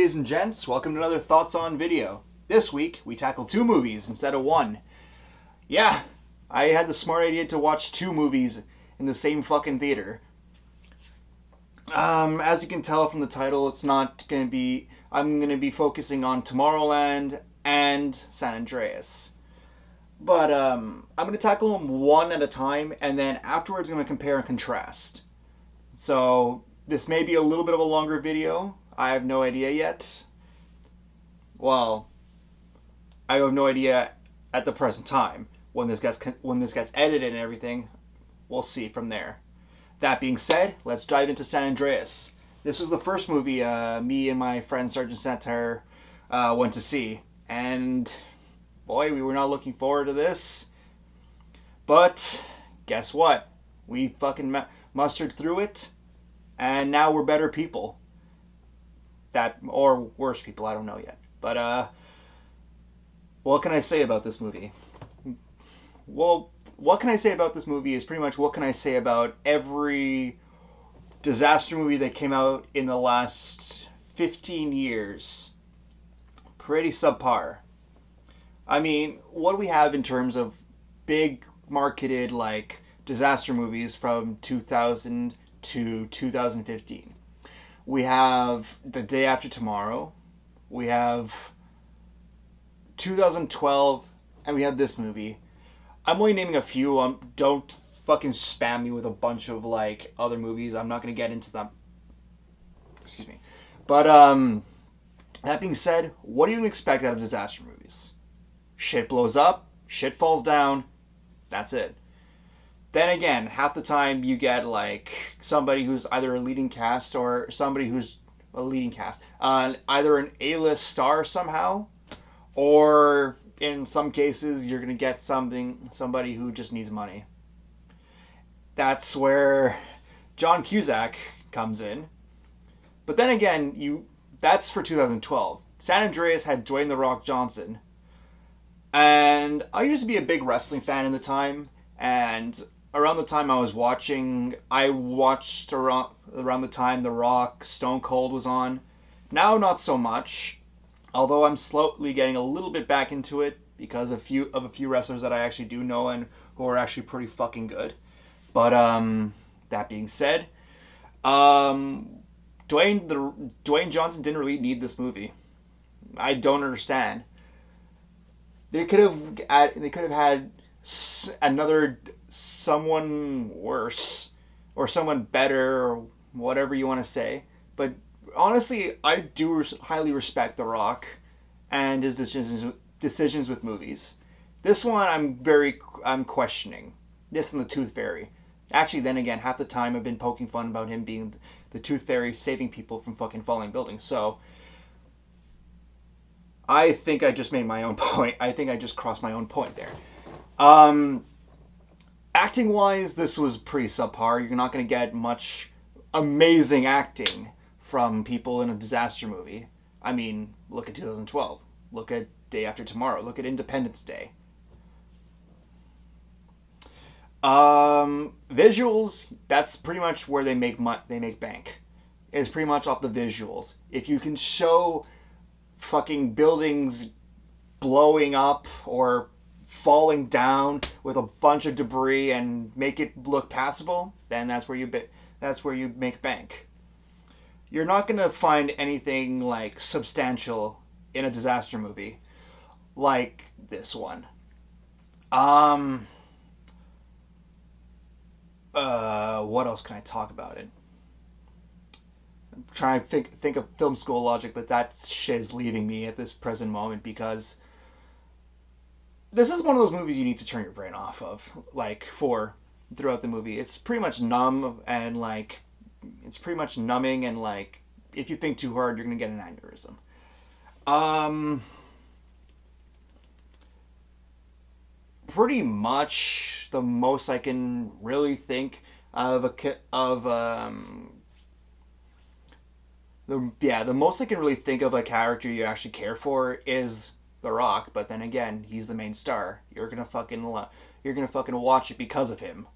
ladies and gents, welcome to another Thoughts On video. This week, we tackle 2 movies instead of 1. Yeah, I had the smart idea to watch 2 movies in the same fucking theater. As you can tell from the title, it's not gonna be... I'm gonna be focusing on Tomorrowland and San Andreas. But, I'm gonna tackle them one at a time, and then afterwards I'm gonna compare and contrast. So, this may be a little bit of a longer video. I have no idea yet. Well, I have no idea at the present time. When this gets edited and everything, we'll see from there. That being said, let's dive into San Andreas. This was the first movie me and my friend Sergeant Satire went to see, and boy, we were not looking forward to this. But guess what? We fucking mustered through it, and now we're better people. That, or worse people, I don't know yet. But what can I say about this movie? Well, what can I say about this movie is pretty much what can I say about every disaster movie that came out in the last 15 years. Pretty subpar. I mean, what do we have in terms of big marketed like disaster movies from 2000 to 2015? We have The Day After Tomorrow, we have 2012, and we have this movie. I'm only naming a few. Don't fucking spam me with a bunch of like other movies. I'm not going to get into them. Excuse me. But that being said, what do you expect out of disaster movies? Shit blows up, shit falls down, that's it. Then again, half the time you get like somebody who's either a leading cast or somebody who's a leading cast. Either an A-list star somehow, or in some cases you're going to get somebody who just needs money. That's where John Cusack comes in. But then again, that's for 2012. San Andreas had Dwayne "The Rock" Johnson. And I used to be a big wrestling fan in the time, and around the time I watched around the time The Rock, Stone Cold was on. Now not so much, although I'm slowly getting a little bit back into it because of a few wrestlers that I actually do know and who are actually pretty fucking good. But that being said, Dwayne Johnson didn't really need this movie. I don't understand. They could have had someone worse or someone better or whatever you want to say. But honestly, I do highly respect The Rock and his decisions with movies. This one I'm questioning. This and The Tooth Fairy. Actually, then again, half the time I've been poking fun about him being the Tooth Fairy saving people from fucking falling buildings. So I think I just made my own point. I think I just crossed my own point there. Acting wise, this was pretty subpar. You're not going to get much amazing acting from people in a disaster movie. I mean, look at 2012. Look at Day After Tomorrow. Look at Independence Day. Visuals, that's pretty much where they make bank. It's pretty much off the visuals. If you can show fucking buildings blowing up or falling down with a bunch of debris and make it look passable, then that's where you make bank. You're not going to find anything like substantial in a disaster movie like this one. What else can I talk about it? I'm trying to think of film school logic, but that shit is leaving me at this present moment because this is one of those movies you need to turn your brain off of, like, throughout the movie. It's pretty much numb and, like, it's pretty much numbing and, like, if you think too hard, you're gonna get an aneurysm. Pretty much the most I can really think of the most I can really think of a character you actually care for is The Rock, but then again, he's the main star. You're gonna fucking watch it because of him.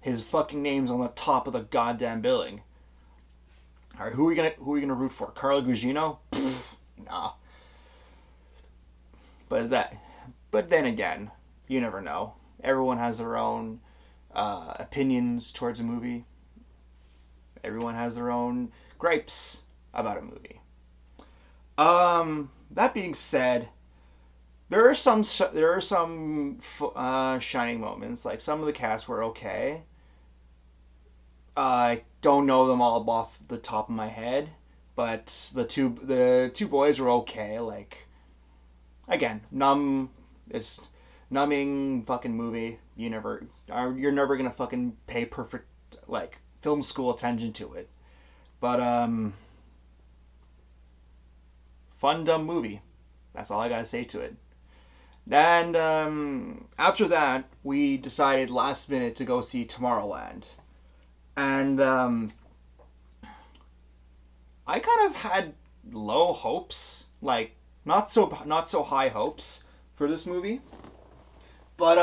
His fucking name's on the top of the goddamn billing. All right, who are we gonna root for? Carla Gugino? Pfft, Nah. But that, but then again, you never know. Everyone has their own opinions towards a movie. Everyone has their own gripes about a movie. That being said, there are some shining moments. Like some of the cast were okay. I don't know them all off the top of my head, but the two boys were okay. Like again, it's numbing fucking movie. You're never gonna fucking pay perfect like film school attention to it. But fun dumb movie. That's all I gotta say to it. And after that, we decided last minute to go see Tomorrowland. And I kind of had low hopes, like not so high hopes for this movie. But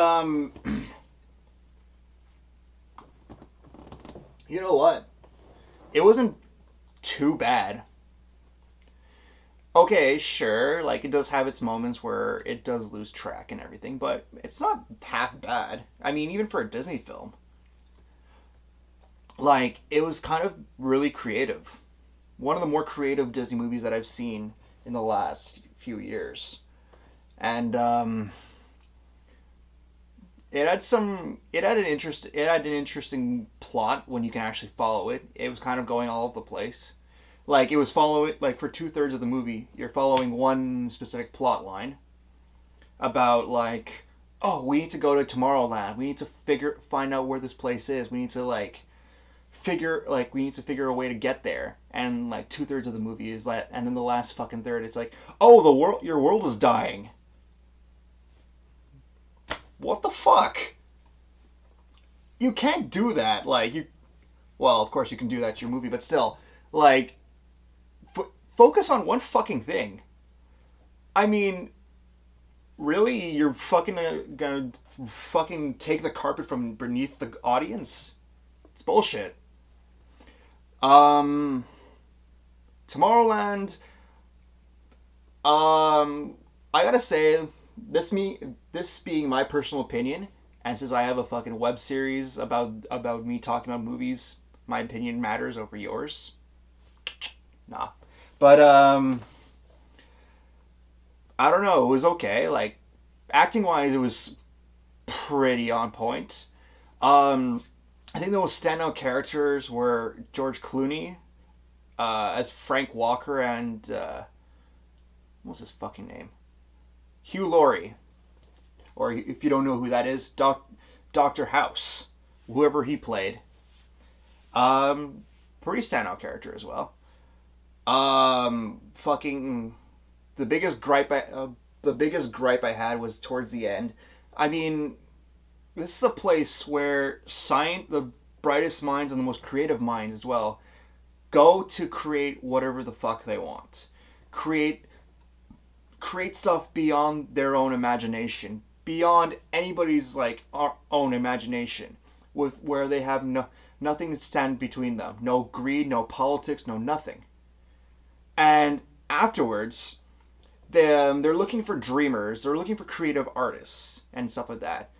you know what? It wasn't too bad. Okay, sure, like it does have its moments where it does lose track and everything, but it's not half bad. I mean, even for a Disney film. Like, it was kind of really creative. One of the more creative Disney movies that I've seen in the last few years. And it had an interesting plot when you can actually follow it. It was kind of going all over the place. Like, it was following, like, for 2/3 of the movie, you're following one specific plot line about, like, oh, we need to go to Tomorrowland. We need to find out where this place is. We need to, we need to figure a way to get there. And, like, 2/3 of the movie is that, and then the last fucking third, it's like, oh, your world is dying. What the fuck? You can't do that. Well, of course you can do that to your movie, but still, like, focus on one fucking thing. I mean, really, you're fucking gonna fucking take the carpet from beneath the audience? It's bullshit. Tomorrowland. I gotta say, this being my personal opinion, and since I have a fucking web series about me talking about movies, my opinion matters over yours. Nah. But, I don't know, it was okay. Like, acting-wise, it was pretty on point. I think the most standout characters were George Clooney, as Frank Walker, and, what's his fucking name? Hugh Laurie. Or, if you don't know who that is, Dr. House. Whoever he played. Pretty standout character as well. Fucking the biggest gripe I had was towards the end. I mean, this is a place where the brightest minds and the most creative minds as well go to create whatever the fuck they want. Create stuff beyond their own imagination, beyond anybody's like own imagination, where they have nothing to stand between them. No greed, no politics, no nothing. And afterwards, they're looking for dreamers. They're looking for creative artists and stuff like that.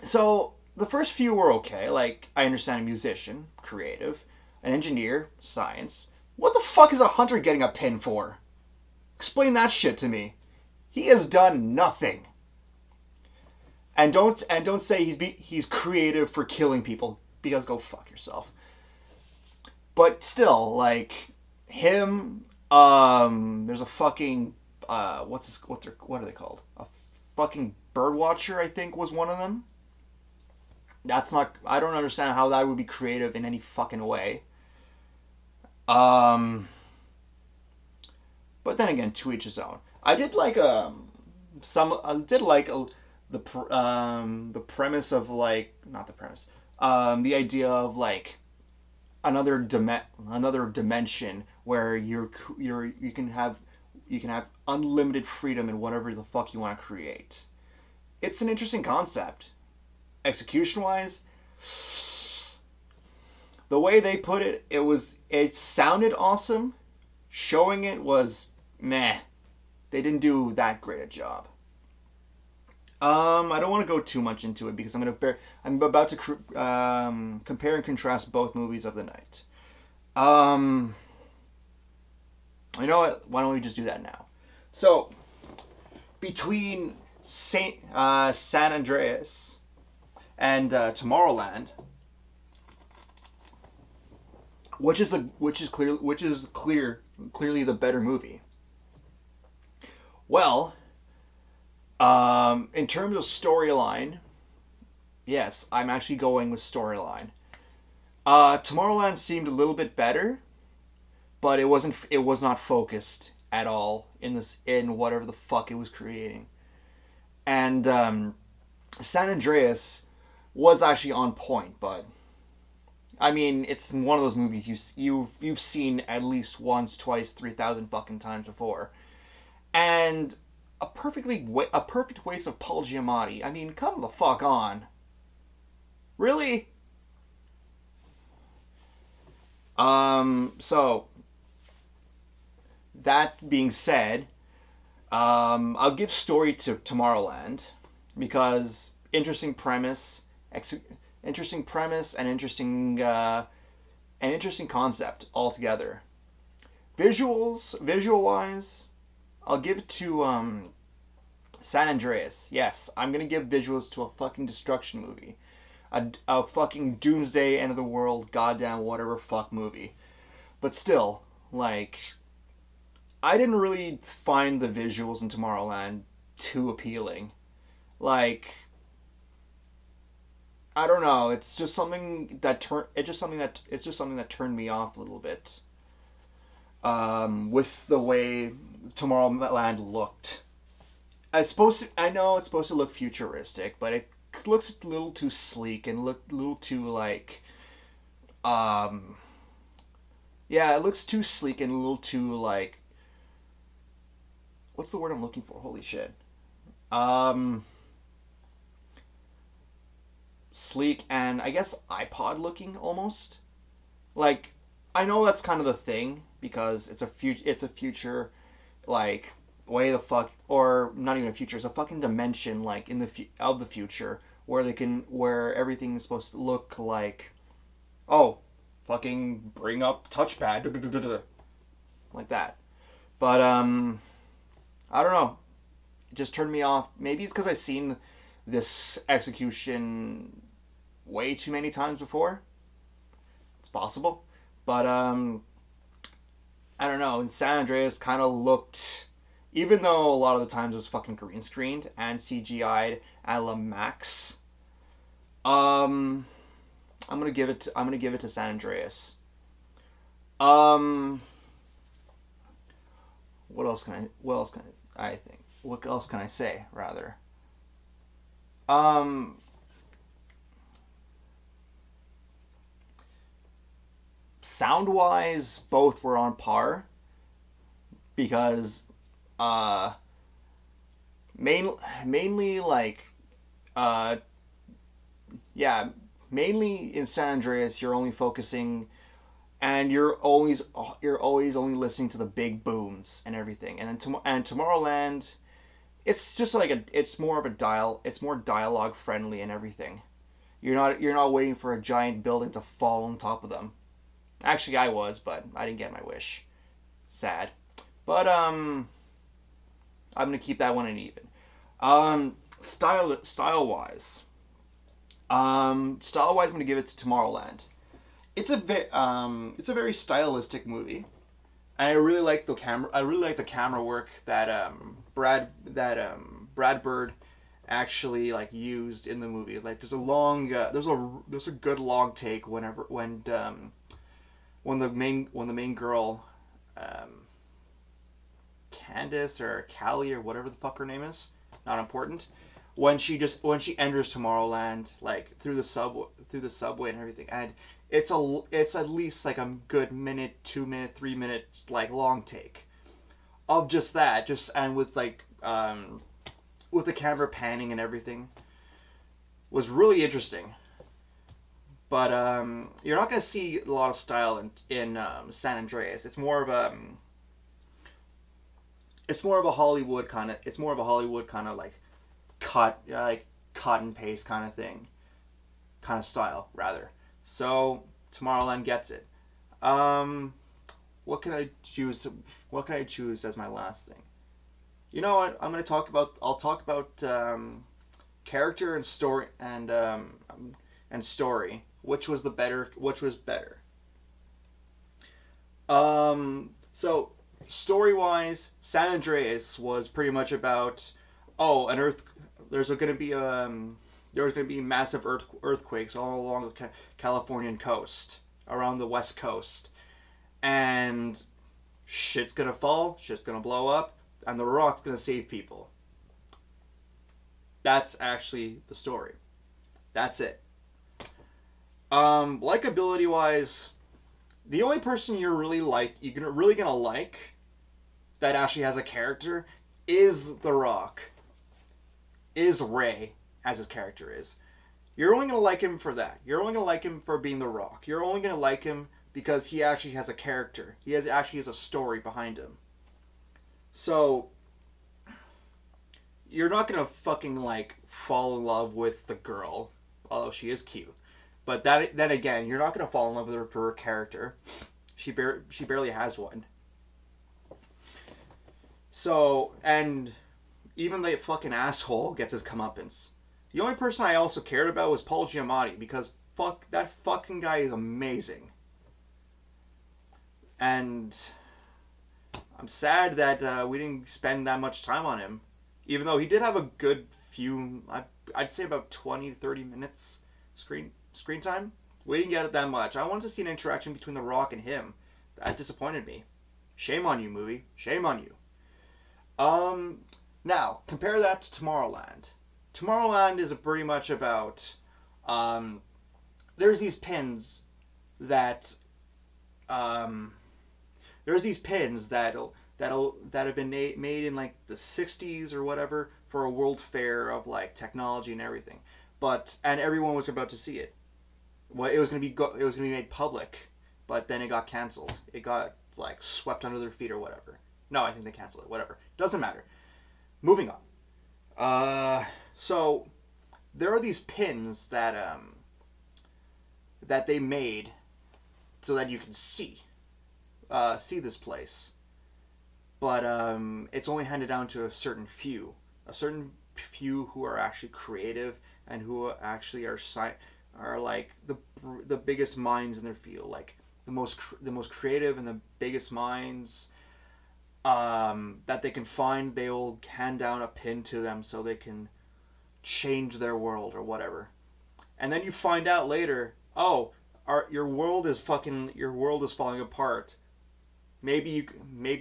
So the first few were okay. Like, I understand a musician, creative, an engineer, science. What the fuck is a hunter getting a pin for? Explain that shit to me. He has done nothing. And don't say he's creative for killing people, because go fuck yourself. But still, like, him, there's a fucking, what are they called? A fucking birdwatcher, I think, was one of them. I don't understand how that would be creative in any fucking way. But then again, to each his own. I did like, the premise of, like, not the premise, the idea of, like, another dimension where you can have unlimited freedom in whatever the fuck you want to create. It's an interesting concept. Execution wise, the way they put it, it sounded awesome. Showing it was meh. They didn't do that great a job. I don't want to go too much into it because I'm about to compare and contrast both movies of the night. Um, you know what? Why don't we just do that now? So, between San Andreas and Tomorrowland, clearly the better movie? Well, in terms of storyline, yes, I'm actually going with storyline. Tomorrowland seemed a little bit better, but it wasn't. It was not focused at all in whatever the fuck it was creating. And San Andreas was actually on point, but I mean, it's one of those movies you've seen at least once, twice, 3,000 fucking times before, and a perfect waste of Paul Giamatti. I mean, come the fuck on, really? So that being said, I'll give story to Tomorrowland because interesting premise, and interesting concept altogether. Visual wise, I'll give it to San Andreas. Yes, I'm gonna give visuals to a fucking destruction movie, a fucking doomsday, end of the world, goddamn whatever fuck movie. But still, like, I didn't really find the visuals in Tomorrowland too appealing. Like, I don't know. It's just something that turned me off a little bit. With the way Tomorrowland looked. I know it's supposed to look futuristic, but it looks a little too sleek and look a little too like, yeah, it looks too sleek and a little too like, what's the word I'm looking for? Holy shit. Sleek and I guess iPod looking almost. Like, I know that's kind of the thing because it's a future, like, way the fuck, or not even a future, it's a fucking dimension, like, of the future where everything is supposed to look like, oh, fucking bring up touchpad like that. But I don't know, it just turned me off. Maybe it's because I've seen this execution way too many times before. It's possible. But I don't know, and San Andreas kind of looked, even though a lot of the times it was fucking green screened and CGI'd at la max, I'm gonna give it to San Andreas. What else can I say rather? Sound wise, both were on par because mainly like uh yeah, mainly in San Andreas you're only focusing, and you're always only listening to the big booms and everything, and then Tomorrowland, it's just like it's more dialogue friendly and everything. You're not waiting for a giant building to fall on top of them. Actually, I was, but I didn't get my wish. Sad. But I'm gonna keep that one an even. Style wise, I'm gonna give it to Tomorrowland. It's a very stylistic movie. And I really like the camera. I really like the camera work that Brad Bird actually like used in the movie. Like there's a good long take when the main girl, Candace or Callie or whatever the fuck her name is, not important. When she enters Tomorrowland, like through the subway and everything, and it's at least like a good minute, 2 minute, 3 minute like long take of just that, and with like with the camera panning and everything, was really interesting. But you're not gonna see a lot of style in San Andreas. It's more of a it's more of a Hollywood kind of. It's more of a Hollywood kind of cut and paste kind of thing, kind of style rather. So Tomorrowland gets it. Um, what can I choose? What can I choose as my last thing? You know what? I'm gonna talk about. I'll talk about character and story. Which was the better? Which was better? So story wise, San Andreas was pretty much about an earth. There's gonna be massive earthquakes all along the Californian coast, around the west coast, and shit's gonna fall, shit's gonna blow up, and the rock's gonna save people. That's actually the story. That's it. Likability wise, the only person you're really gonna like that actually has a character is The Rock. Is Ray, as his character is. You're only gonna like him for that. You're only gonna like him for being The Rock. You're only gonna like him because he actually has a character. He actually has a story behind him. So you're not gonna fucking like fall in love with the girl, although she is cute. But then again, you're not gonna fall in love with her for her character. She barely has one. So, and even the fucking asshole gets his comeuppance. The only person I also cared about was Paul Giamatti because that fucking guy is amazing. And I'm sad that we didn't spend that much time on him, even though he did have a good few. I'd say about 20 to 30 minutes screen time. We didn't get it that much. I wanted to see an interaction between The Rock and him. That disappointed me. Shame on you, movie. Shame on you. Now, compare that to Tomorrowland. Tomorrowland is pretty much about, there's these pins that, that have been made in like the 60s or whatever for a world fair of like technology and everything. And everyone was about to see it. Well, it was gonna be made public, but then it got canceled. It got like swept under their feet or whatever. No, I think they canceled it. Whatever, doesn't matter. Moving on. So there are these pins that they made so that you can see this place, but it's only handed down to a certain few who are actually creative and who actually are like the biggest minds in their field, like the most creative and the biggest minds that they can find. They will hand down a pin to them so they can change their world or whatever. And then you find out later, your world is falling apart. Maybe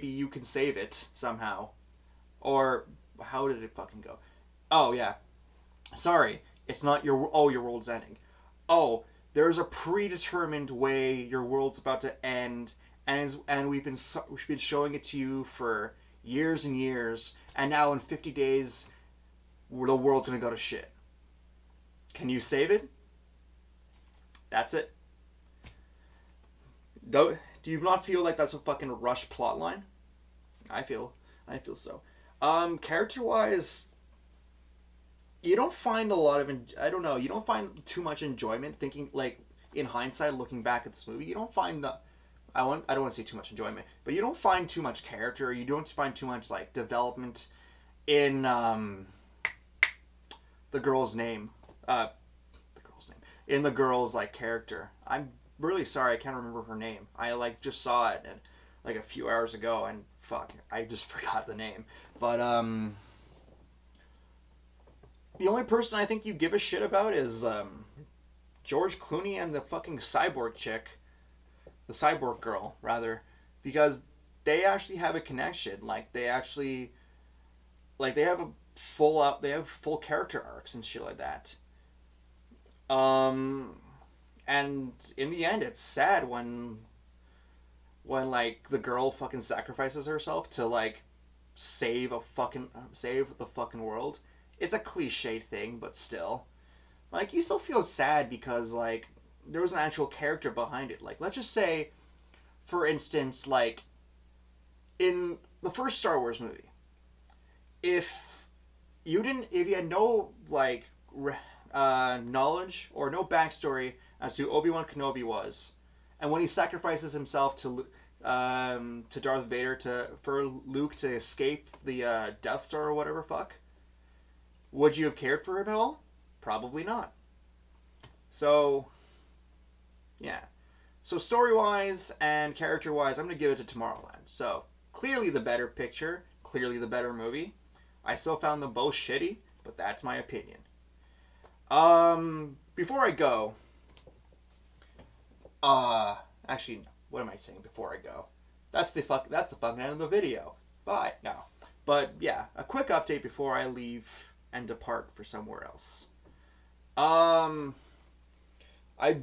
you can save it somehow. Or how did it fucking go? Oh yeah. Sorry, it's not your world's ending. Oh, there's a predetermined way your world's about to end, and we've been showing it to you for years and years, and now in 50 days the world's gonna go to shit. Can you save it? That's it. Do you not feel like that's a fucking rushed plot line? I feel so. Character wise, you don't find a lot of you don't find too much enjoyment thinking, like, in hindsight looking back at this movie. You don't find I don't want to say too much enjoyment, but you don't find too much character. You don't find too much like development in the girl's name. In the girl's like character. I'm really sorry, I can't remember her name. I like just saw it like a few hours ago, and fuck, I just forgot the name. But the only person I think you give a shit about is George Clooney and the fucking cyborg chick, the cyborg girl rather, because they actually have a connection. Like they have full character arcs and shit like that. And in the end, it's sad when like the girl fucking sacrifices herself to like save the fucking world. It's a cliche thing, but still, like, you still feel sad because like there was an actual character behind it. Like, let's just say, for instance, like in the first Star Wars movie, if if you had no like knowledge or no backstory as to Obi-Wan Kenobi was, and when he sacrifices himself to Darth Vader for Luke to escape the Death Star or whatever fuck, would you have cared for him at all? Probably not. So, yeah. So story-wise and character-wise, I'm going to give it to Tomorrowland. So, clearly the better picture, clearly the better movie. I still found them both shitty, but that's my opinion. Before I go, actually, what am I saying before I go? That's the fucking end of the video. Bye. No. But yeah, a quick update before I leave and depart for somewhere else. I'm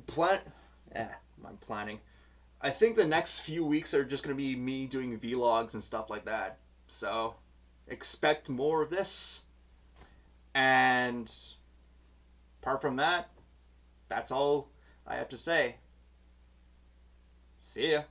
planning. I think the next few weeks are just going to be me doing vlogs and stuff like that. So, expect more of this. And apart from that, that's all I have to say. See ya.